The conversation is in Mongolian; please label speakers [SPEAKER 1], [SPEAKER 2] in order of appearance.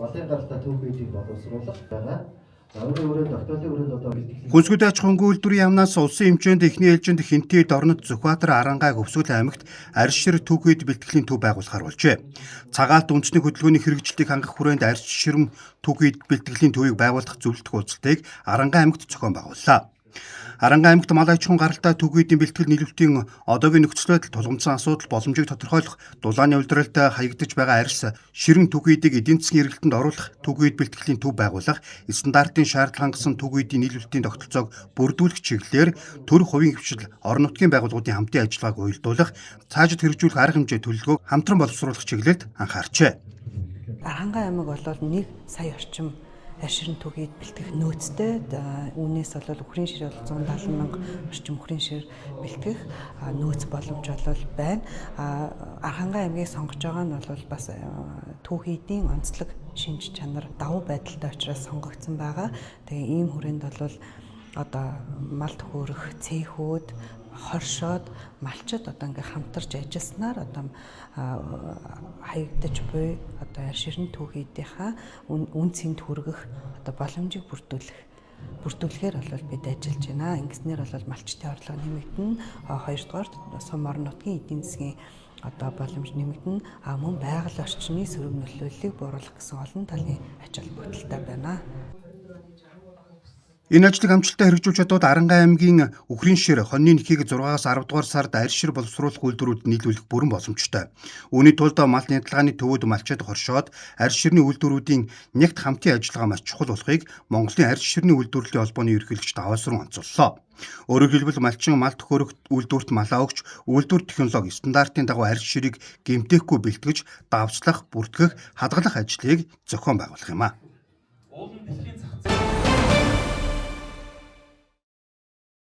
[SPEAKER 1] олон гаралтай түүхүүдийг боловсруулах байгаа.
[SPEAKER 2] Хүнсгүд аж ахуйн үйлдвэрийн яамнаас улсын хэмжээнд эхний ээлжинд Хинтэд орнод Зүхбаатар Арангай Хөвсгөл аймагт арьс шир түүхийд бэлтгэлийн төв байгуулахар болжээ. Цагаалт үндэсний хөдөлгөөний хэрэгжилтийг хангах хүрээнд арьс ширм түүхийд бэлтгэлийн төвийг байгуулах зөвлөлт уулзалтыг Арангай аймагт зохион байгууллаа. Арангай аймагт мал аж ахуйн гаралтай түүхийдийн бэлтгэл нийлүүлэлтийн одоогийн нөхцөл байдал тулгымдсан асуудал боломжийг тодорхойлох, дулааны улиралд хаягдаж байгаа арьс ширэн түүхийдийг эдийн засгийн эргэлтэнд оруулах, түүхийд бэлтгэлийн төв байгуулах, стандартын шаардлага хангасан түүхийдийн нийлүүлэлтийн тогтолцоог бүрдүүлэх чиглэлээр төрөх хувийн хвшил, орон нутгийн байгууллагуудын хамтын ажиллагааг уялдуулах, цаашид хэрэгжүүлэх арга хэмжээ төлөвлөгөөг хамтран боловсруулах чиглэлд анхаарчээ.
[SPEAKER 3] Арангай аймаг бол 1 сая орчим арьс ширэн түүхийд бэлтгэх нөөцтэй. Үүнээс бол үхрийн шир бол 170 мянга орчим үхрийн шир бэлтгэх нөөц боломж бол байна. Арангай аймгийг сонгож байгаа нь бол бас түүхийдийн онцлог шинж чанар давуу байдалтай учраас сонгогдсон байгаа. Тэгээ ийм хүрээнд бол одоо мал төхөөрөх цэхүүд, хоршоод, малчид одоо ингээ хамтарч ажилласнаар одоо хаягдаж буй одоо арьс ширэн түүхийдийнхаа үнцийг хүргэх одоо боломжийг бүрдүүлэхээр бол бид ажиллаж байна. Ингэснээр бол малчтын орлого нэмэгдэнэ. Хоёрдугаар сум орон нутгийн эдийн засгийн одоо боломж нэмэгдэнэ. Мөн байгаль орчны сөрөг нөлөөллийг бууруулах гэсэн олон талын ач холбогдолтой байна.
[SPEAKER 2] Энэ ажлыг амжилттай хэрэгжүүлж чадвал Арангай аймгийн үхрийн шир хоньны нэхийг 6-аас 10 дугаар сард арьс шир боловсруулах үйлдвэрүүд нийлүүлэх бүрэн боломжтой. Үүний тулд мал нядалгааны төвүүд малчид хоршоод арьс ширний үйлдвэрүүдийн нягт хамтын ажиллагаа маш чухал болохыг Монголын арьс ширний үйлдвэрлэлийн холбооны ерөнхийлөгч Даваасран онцоллоо. Өөрөөр хэлбэл малчин мал төхөөрөх үйлдвэрт малаа өгч, үйлдвэр технологи стандартын дагуу арьс ширийг гэмтээхгүй бэлтгэж, давцлах, бүртгэх, хадгалах ажлыг зохион байгуулах юм а.